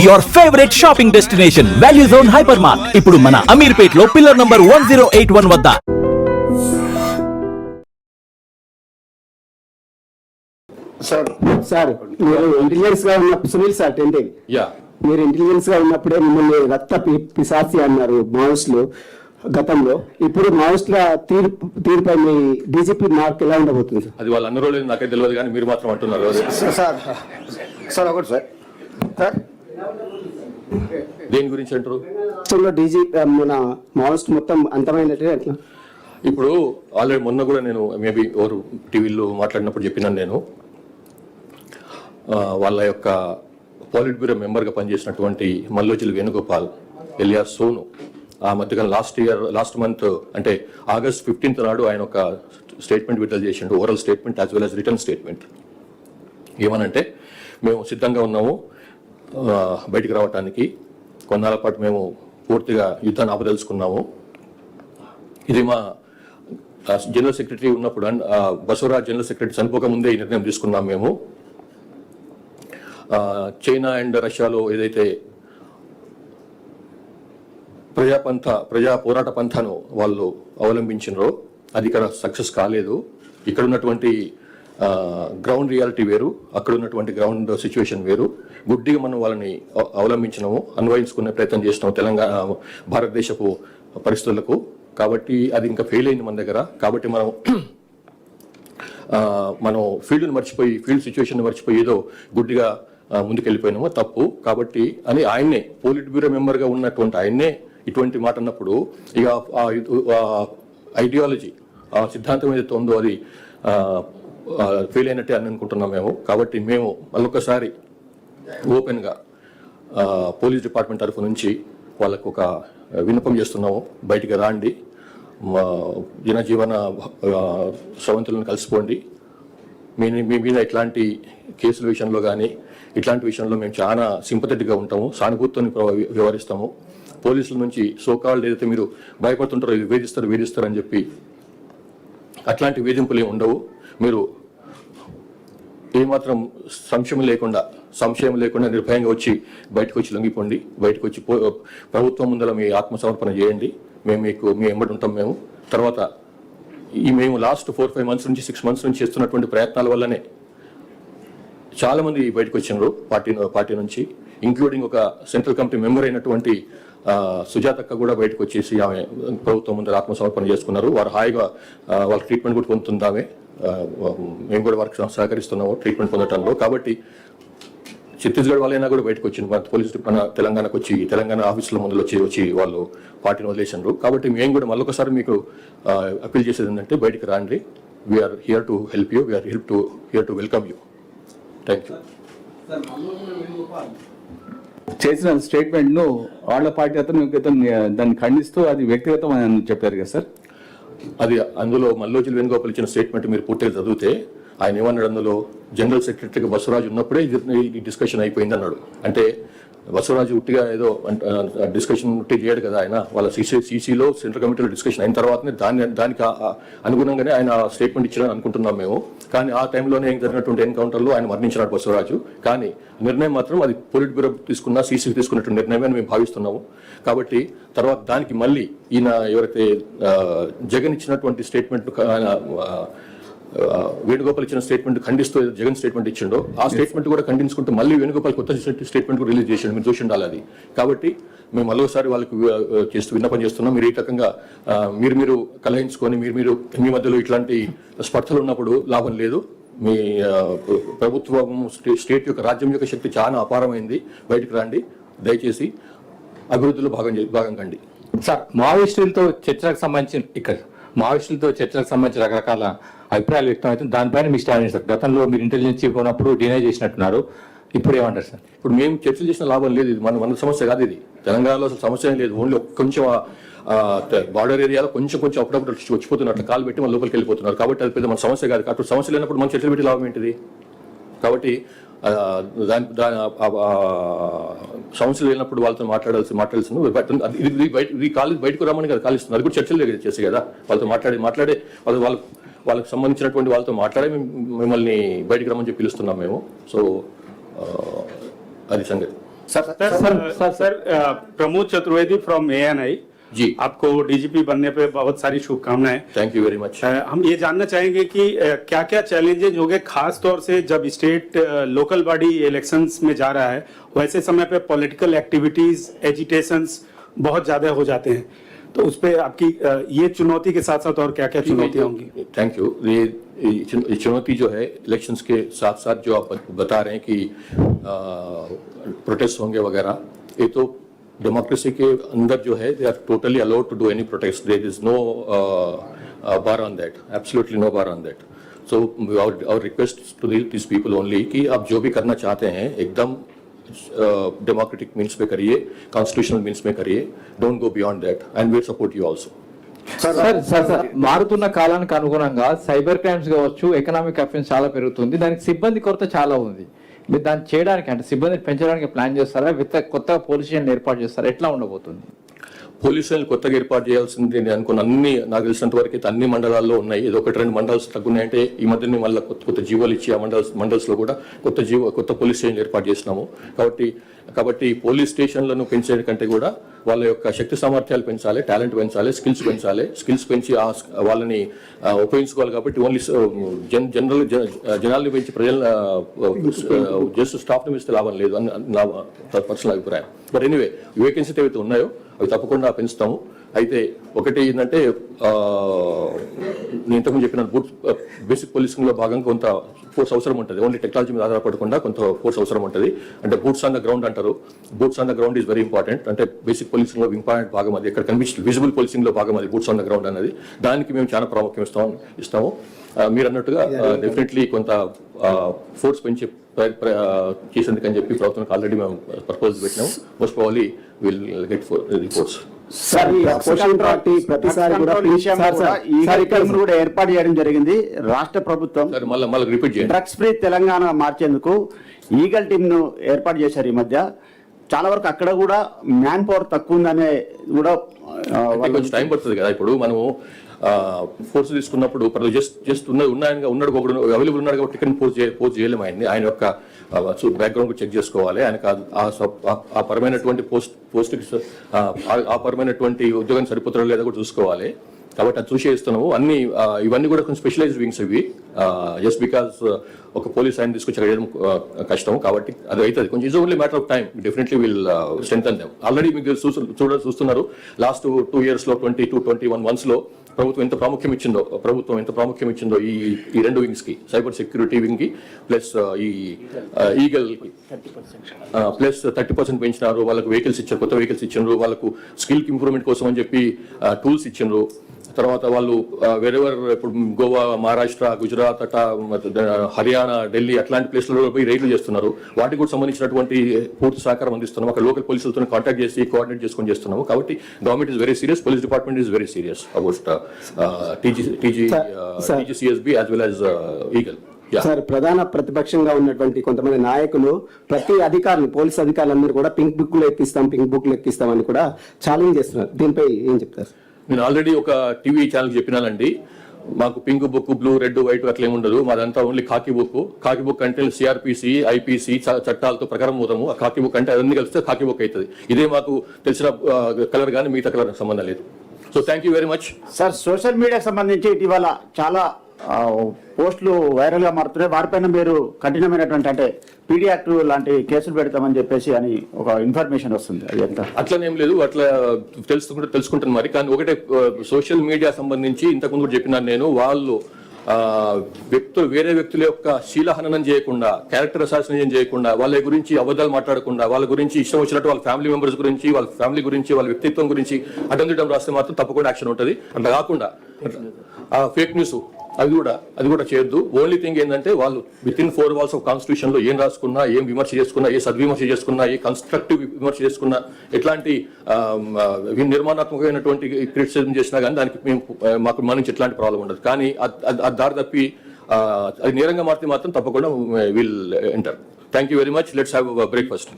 your favorite shopping destination, Value Zone Hypermart. ఇప్పుడు మన అమీర్పేట్ లో పిల్లర్ నంబర్ 1081 వద్ద. సార్ మీరు ఇంటెలిజెన్స్ గా ఉన్న సునీల్ సార్ టెంటింగ్ మీరు ఇంటెలిజెన్స్ గా ఉన్నప్పుడే మిమ్మల్ని రక్త పిశాచి అన్నారు మావోయిస్టులు గతంలో. ఇప్పుడు మావోయిస్టుల తీరుపై మీ డీజీపీ మార్క్ ఎలా ఉండబోతుంది? అది వాళ్ళు అన్ని రోజులు నాకే తెలియదు, కానీ మీరు మాత్రం అంటున్నారు. సార్ ఒకటి సార్ దేని గురించి అంటారు? డీజీపీ మన మావోయిస్ట్ మొత్తం అంతమైనట్టే అట్లా. ఇప్పుడు ఆల్రెడీ మొన్న కూడా నేను మేబీ ఎవరు టీవీలో మాట్లాడినప్పుడు చెప్పినాను, నేను వాళ్ళ యొక్క పాలిట్ బ్యూరో మెంబర్గా పనిచేసినటువంటి మల్లోజిల్ వేణుగోపాల్ ఎలియాస్ సోను ఆ మధ్యకాలం లాస్ట్ మంత్ అంటే August 15th నాడు ఆయన ఒక స్టేట్మెంట్ విడుదల చేసిండు, oral statement as well has written statement. ఏమనంటే, మేము సిద్ధంగా ఉన్నాము బయటికి రావడానికి, కొన్నాళ్ళ పాటు మేము పూర్తిగా యుద్ధాన్ని ఆపదలుచుకున్నాము. ఇది మా జనరల్ సెక్రటరీ ఉన్నప్పుడు బసవరాజ్ జనరల్ సెక్రటరీ చనిపోకముందే ఈ నిర్ణయం తీసుకున్నాం మేము. చైనా అండ్ రష్యాలో ఏదైతే ప్రజా పోరాట పంథాను వాళ్ళు అవలంబించినారో అది ఇక్కడ సక్సెస్ కాలేదు. ఇక్కడ ఉన్నటువంటి గ్రౌండ్ రియాలిటీ వేరు, అక్కడ ఉన్నటువంటి గ్రౌండ్ సిచ్యువేషన్ వేరు. గుడ్డిగా మనం వాళ్ళని అవలంబించినాము, అన్వయించుకునే ప్రయత్నం చేసినాము తెలంగాణ భారతదేశపు పరిస్థితులకు. కాబట్టి అది ఇంకా ఫెయిల్ అయింది మన దగ్గర. కాబట్టి మనం ఫీల్డ్ని మర్చిపోయి, ఫీల్డ్ సిచ్యువేషన్ మర్చిపోయి ఏదో గుడ్డిగా ముందుకెళ్ళిపోయినాము, తప్పు. కాబట్టి అని ఆయన్నే పోలిట్ బ్యూరో మెంబర్గా ఉన్నటువంటి ఆయన్నే ఇటువంటి మాట అన్నప్పుడు ఇక ఐడియాలజీ, ఆ సిద్ధాంతం ఏదైతే ఉందో అది ఫెయిల్ అయినట్టే అని అనుకుంటున్నాం మేము. కాబట్టి మేము మళ్ళొకసారి ఓపెన్గా పోలీస్ డిపార్ట్మెంట్ తరఫు నుంచి వాళ్ళకు ఒక విన్నపం చేస్తున్నాము, బయటికి రాండి, జనజీవన స్రవంతులను కలిసిపోండి. మీ మీద ఇట్లాంటి కేసుల విషయంలో కానీ ఇట్లాంటి విషయంలో మేము చాలా సింపథెటిక్గా ఉంటాము, సానుభూతితో వ్యవహరిస్తాము. పోలీసుల నుంచి సోకాల్డ్ ఏదైతే మీరు భయపడుతుంటారో వేధిస్తారు అని చెప్పి అట్లాంటి వేధింపులు ఏమి ఉండవు. మీరు ఏమాత్రం సంశయం లేకుండా నిర్భయంగా వచ్చి బయటకు వచ్చి లొంగిపోండి, బయటకు వచ్చి ప్రభుత్వం ముందర మీ ఆత్మసమర్పణ చేయండి. మేము మీ ఎంబడి ఉంటాం. మేము తర్వాత మేము లాస్ట్ 4-5 months నుంచి 6 months నుంచి చేస్తున్నటువంటి ప్రయత్నాల వల్లనే చాలామంది బయటకు వచ్చినారు పార్టీ నుంచి, ఇంక్లూడింగ్ ఒక సెంట్రల్ కమిటీ మెంబర్ అయినటువంటి సుజాతక్క కూడా బయటకు వచ్చేసి ఆమె ప్రభుత్వం ముందర ఆత్మసమర్పణ చేసుకున్నారు. వారు హాయిగా వాళ్ళ ట్రీట్మెంట్ కూడా పొందుతుంది ఆమె. మేము కూడా వారికి సహకరిస్తున్నాము ట్రీట్మెంట్ పొందడంలో. కాబట్టి ఛత్తీస్గఢ్ వాళ్ళైనా కూడా బయటకు వచ్చింది, మన పోలీసు మన తెలంగాణకు వచ్చి తెలంగాణ ఆఫీసుల ముందు వచ్చి వాళ్ళు పార్టీని వదిలేసినారు. కాబట్టి మేము కూడా మళ్ళొకసారి మీకు అప్పీల్ చేసేది ఏంటంటే, బయటికి రాండి. We are here to help you, we are here to welcome you. Thank you. చేసిన స్టేట్మెంట్ను వాళ్ళ పార్టీ అతను దాన్ని ఖండిస్తూ అది వ్యక్తిగతం అని చెప్పారు కదా సార్. అది అందులో మల్లోజిల్ వేణుగోపాల్ ఇచ్చిన స్టేట్మెంట్ మీరు పూర్తిగా చదివితే ఆయన ఏమన్నాడు, అందులో జనరల్ సెక్రటరీగా బసవరాజు ఉన్నప్పుడే ఈ డిస్కషన్ అయిపోయింది అన్నాడు. అంటే బసవరాజు ఉట్టిగా ఏదో డిస్కషన్ ఉట్టి చేయడు కదా ఆయన. వాళ్ళ సీసీలో సెంట్రల్ కమిటీలో డిస్కషన్ అయిన తర్వాతనే దానికి అనుగుణంగానే ఆయన స్టేట్మెంట్ ఇచ్చారని అనుకుంటున్నాం మేము. కానీ ఆ టైంలోనే జరిగినటువంటి ఎన్కౌంటర్లో ఆయన మరణించినాడు బసవరాజు. కానీ నిర్ణయం మాత్రం అది పొలిట్ బ్యూరో తీసుకున్న సీసీకి తీసుకున్నటువంటి నిర్ణయమే అని మేము భావిస్తున్నాము. కాబట్టి తర్వాత దానికి మళ్ళీ ఈయన ఎవరైతే జగన్ ఇచ్చినటువంటి స్టేట్మెంట్ వేణుగోపాల్ ఇచ్చిన స్టేట్మెంట్ ఖండిస్తూ జగన్ స్టేట్మెంట్ ఇచ్చిండో ఆ స్టేట్మెంట్ కూడా ఖండించుకుంటూ మళ్ళీ వేణుగోపాల్ కొత్త స్టేట్మెంట్ కూడా రిలీజ్ చేసిండు, మీరు చూసి ఉండాలి అది. కాబట్టి మేము మరోసారి వాళ్ళకి విన్నపం చేస్తున్నాం, మీరు ఈ రకంగా మీరు కలహించుకొని మీరు మీ మధ్యలో ఇట్లాంటి స్పర్ధలు ఉన్నప్పుడు లాభం లేదు. మీ ప్రభుత్వం స్టేట్ యొక్క రాజ్యం యొక్క శక్తి చాలా అపారమైంది, బయటకు రండి, దయచేసి అభివృద్ధిలో భాగం కండి. సార్, మావోయిస్టులతో చర్చలకు సంబంధించిన రకరకాల అభిప్రాయాలు వ్యక్తం అవుతుంది. దానిపైన మీ స్టాండ్ సార్. గతంలో మీరు ఇంటెలిజెన్స్ చీఫ్ ఉన్నప్పుడు డినై చేసినట్టున్నారు, ఇప్పుడు ఏమంటారు సార్? ఇప్పుడు మేము చర్చలు చేసిన లాభం లేదు, ఇది మన సమస్య కాదు. ఇది తెలంగాణలో అసలు సమస్య లేదు. ఓన్లీ కొంచెం బార్డర్ ఏరియాలో కొంచెం అప్పుడప్పుడు వచ్చిపోతున్నట్లు కాలు పెట్టి మన లోపలికి వెళ్ళిపోతున్నారు. కాబట్టి అది పెద్ద మన సమస్య కాదు. కాబట్టి సమస్య లేనప్పుడు మనం చర్చలు పెట్టి లాభం ఏంటిది? కాబట్టి సమస్యలు లేనప్పుడు వాళ్ళతో మాట్లాడాల్సింది ఇది కాలేజ్ బయటకు రమ్మని కదా కాలిస్తుంది. అది కూడా చర్చలు చేసి కదా వాళ్ళతో మాట్లాడే వాళ్ళకి సంబంధించినటువంటి వాళ్ళతో మాట్లాడే మిమ్మల్ని బయటకు రమ్మని చెప్పి పిలుస్తున్నాం మేము. సో అది సంగతి. Sir Pramod Chaturvedi from ANI जी। आपको डीजीपी बनने पे बहुत सारी शुभकामनाएं। Thank you very much. हम ये जानना चाहेंगे कि क्या क्या चैलेंजेस होंगे, खास तौर से जब स्टेट लोकल बॉडी इलेक्शंस में जा रहा है, वैसे समय पे पॉलिटिकल एक्टिविटीज एजिटेशंस बहुत ज्यादा हो जाते हैं, तो उस पे आपकी ये चुनौती के साथ साथ और क्या क्या चुनौतियां होंगी? Thank you. ये चुनौती जो है इलेक्शंस के साथ साथ जो आप बता रहे हैं कि प्रोटेस्ट होंगे वगैरह, ये तो डेमोक्रेसी के अंदर जो है they are totally allowed to do any protest, there is no bar on that, absolutely no bar on that. So our request to this people only कि आप जो भी करना चाहते हैं एकदम डेमोक्रेटिक मीन्स पे करिए, कॉन्स्टिट्यूशनल मीन्स में करिए, don't go beyond that and will support you also. Sir మారుతున్న కాలానికి అనుగుణంగా సైబర్ క్రైమ్స్ కావచ్చు, ఎకనామిక్ అఫెన్స్ చాలా పెరుగుతుంది, దానికి సిబ్బంది కొరత చాలా ఉంది. మీరు దాన్ని చేయడానికి అంటే సిబ్బంది పెంచడానికి ప్లాన్ చేస్తారా, కొత్తగా పోలీస్ స్టేషన్ ఏర్పాటు చేస్తారా, ఎట్లా ఉండబోతుంది? పోలీస్ స్టేషన్ కొత్తగా ఏర్పాటు చేయాల్సింది నేను అనుకున్న అన్ని, నాకు తెలిసినంత వరకు అయితే అన్ని మండలాల్లో ఉన్నాయి. ఏదో ఒకటి రెండు మండల్స్ తగ్గున్నాయంటే ఈ మధ్యనే మళ్ళీ కొత్త జీవోలు ఇచ్చి ఆ మండల్స్లో కూడా కొత్త పోలీస్ స్టేషన్ ఏర్పాటు చేసినాము. కాబట్టి పోలీస్ స్టేషన్లను పెంచే కంటే కూడా వాళ్ళ యొక్క శక్తి సామర్థ్యాలు పెంచాలి, టాలెంట్ పెంచాలి, స్కిల్స్ పెంచి వాళ్ళని ఉపయోగించుకోవాలి. కాబట్టి ఓన్లీ జనాల్ని పెంచి జస్ట్ స్టాఫ్ని పెంచితే లాభం లేదు అని నా పర్సనల్ అభిప్రాయం. బట్ ఎనీవే వేకెన్సీ ఏవైతే ఉన్నాయో అవి తప్పకుండా పెంచుతాము. అయితే ఒకటి ఏంటంటే నేను ఇంతకుముందు చెప్పిన బేసిక్ పోలీసింగ్లో భాగంగా కొంత ఫోర్స్ అవసరం ఉంటుంది. ఓన్లీ టెక్నాలజీ మీద ఆధారపడకుండా కొంత ఫోర్స్ అవసరం ఉంటుంది. అంటే బూట్స్ ఆన్ ద గ్రౌండ్ అంటారు. Boots on the ground is very important. అంటే బేసిక్ పోలీసింగ్లో ఇంపార్టెంట్ భాగం అది, ఎక్కడ కనిపించి విజిబుల్ పోలీసింగ్లో భాగం అది బూట్స్ ఆన్ ద గ్రౌండ్ అనేది. దానికి మేము చాలా ప్రాముఖ్యం ఇస్తాము. మీరు అన్నట్టుగా డెఫినెట్లీ కొంత ఫోర్స్ పెంచి చేసేందుకని చెప్పి ప్రభుత్వానికి ఆల్రెడీ మేము ప్రపోజల్ పెట్టినాము. Most probably will get reports. కూడా ఏర్పాటు చేయడం జరిగింది రాష్ట్ర ప్రభుత్వం. మళ్ళీ రిపీట్ చేయండి. డ్రగ్స్ ఫ్రీ తెలంగాణ మార్చేందుకు ఈగల్ టీమ్ ను ఏర్పాటు చేశారు. ఈ మధ్య చాలా వరకు అక్కడ కూడా మ్యాన్ పవర్ తక్కువ ఉందనే కూడా కొంచెం టైం పడుతుంది కదా. ఇప్పుడు మనము ఫోర్స్ తీసుకున్నప్పుడు జస్ట్ ఉన్నాడు ఒకడు అవైలబుల్ ఉన్నాడు కాబట్టి టికెట్ పోస్ట్ చేయలేము ఆయన్ని. ఆయన యొక్క బ్యాక్గ్రౌండ్ చెక్ చేసుకోవాలి. ఆయనకు ఆ పరమైనటువంటి పోస్ట్కి ఆ పరమైనటువంటి ఉద్యోగం సరిపోతారో లేదా కూడా చూసుకోవాలి. కాబట్టి అది చూసి ఇస్తున్నాము. ఇవన్నీ కూడా కొంచెం స్పెషలైజ్డ్ వింగ్స్ ఇవి. జస్ట్ బికాస్ ఒక పోలీస్ ఆయన తీసుకొచ్చి అక్కడ చేయడం కష్టం. కాబట్టి అది అవుతుంది కొంచెం. It's only matter of time. Definitely will strengthen them. Already మీకు చూస్తున్నారు లాస్ట్ 2 years లో 22-21 months లో ప్రభుత్వం ఎంత ప్రాముఖ్యం ఇచ్చిందో ఈ రెండు వింగ్స్ కి, సైబర్ సెక్యూరిటీ వింగ్ కి ప్లస్ ఈ ఈగల్ ప్లస్ 30% పెంచినారు. వాళ్ళకు వెహికల్స్ ఇచ్చారు, కొత్త వెహికల్స్ ఇచ్చిండ్రు. వాళ్ళకు స్కిల్ ఇంప్రూవ్మెంట్ కోసం అని చెప్పి టూల్స్ ఇచ్చిండ్రు. తర్వాత వాళ్ళు వేరెవర్ ఇప్పుడు గోవా, మహారాష్ట్ర, గుజరాత్ అట్లా హర్యానా, ఢిల్లీ అట్లాంటి ప్లేస్లలో పోయి రైడ్లు చేస్తున్నారు. వాటికి కూడా సంబంధించినటువంటి పూర్తి సహకారం అందిస్తున్నాం. అక్కడ లోకల్ పోలీసులతో కాంటాక్ట్ చేసి కోఆర్డినేట్ చేసుకొని చేస్తున్నాము. కాబట్టి government is very serious, police department is very serious about TGCSB as well as eagle. Sir, ప్రధాన ప్రతిపక్షంగా ఉన్నటువంటి కొంతమంది నాయకులు ప్రతి అధికారులు, పోలీస్ అధికారులందరూ కూడా పింక్ బుక్లు ఎక్కిస్తామని కూడా ఛాలెంజ్ చేస్తున్నారు. దీనిపై ఏం చెప్తారు? నేను ఆల్రెడీ ఒక టీవీ ఛానల్కి చెప్పినానండి. మాకు pink book, blue, red, white అట్లా ఏమి ఉండదు. మాదంతా ఓన్లీ కాకి బుక్ అంటే CRPC, IPC చట్టాలతో ప్రకారం పోతాము. ఆ కాకి బుక్ అంటే అన్ని కలిస్తే కాకి బుక్ అవుతుంది. ఇదే మాకు తెలిసిన కలర్ కానీ మిగతా కలర్ సంబంధం లేదు. So thank you very much. Sir, social మీడియాకి సంబంధించి ఇటీవల చాలా పోస్టులు వైరల్ గా మారుతున్నాయి. వారిపైన మీరు కఠినమైనటువంటి అంటే PD యాక్ట్ లాంటి కేసులు పెడతామని చెప్పేసి అని ఒక ఇన్ఫర్మేషన్ వస్తుంది. అది ఎంత? అట్లనేం లేదు, అట్లా తెలుసుకుంటాను మరి. కానీ ఒకటే సోషల్ మీడియా సంబంధించి ఇంతకుముందు కూడా చెప్పినాను నేను. వాళ్ళు వేరే వ్యక్తుల యొక్క శీలహననం చేయకుండా, క్యారెక్టర్ అసాసినేషన్ చేయకుండా, వాళ్ళ గురించి అబద్ధాలు మాట్లాడకుండా, వాళ్ళ గురించి ఇష్టం వచ్చినట్టు వాళ్ళ ఫ్యామిలీ మెంబర్స్ గురించి, వాళ్ళ ఫ్యామిలీ గురించి, వాళ్ళ వ్యక్తిత్వం గురించి అడ్డం రాస్తే మాత్రం తప్పకుండా యాక్షన్ ఉంటుంది. అట్లా కాకుండా ఫేక్ న్యూస్ అది కూడా చేయొద్దు. ఓన్లీ థింగ్ ఏంటంటే వాళ్ళు with in 4 walls of constitution లో ఏం రాసుకున్నా, ఏం విమర్శ చేసుకున్నా, ఏ సద్విమర్శ చేసుకున్నా, ఏ కన్స్ట్రక్టివ్ విమర్శ చేసుకున్నా, ఎట్లాంటి నిర్మాణాత్మకమైనటువంటి క్రిటిసిజం చేసినా కానీ దానికి మాకు మన నుంచి ఎట్లాంటి ప్రాబ్లం ఉండదు. కానీ అది దారి తప్పి అది నేరంగా మారితే మాత్రం తప్పకుండా will enter. Thank you very much. Let's have breakfast.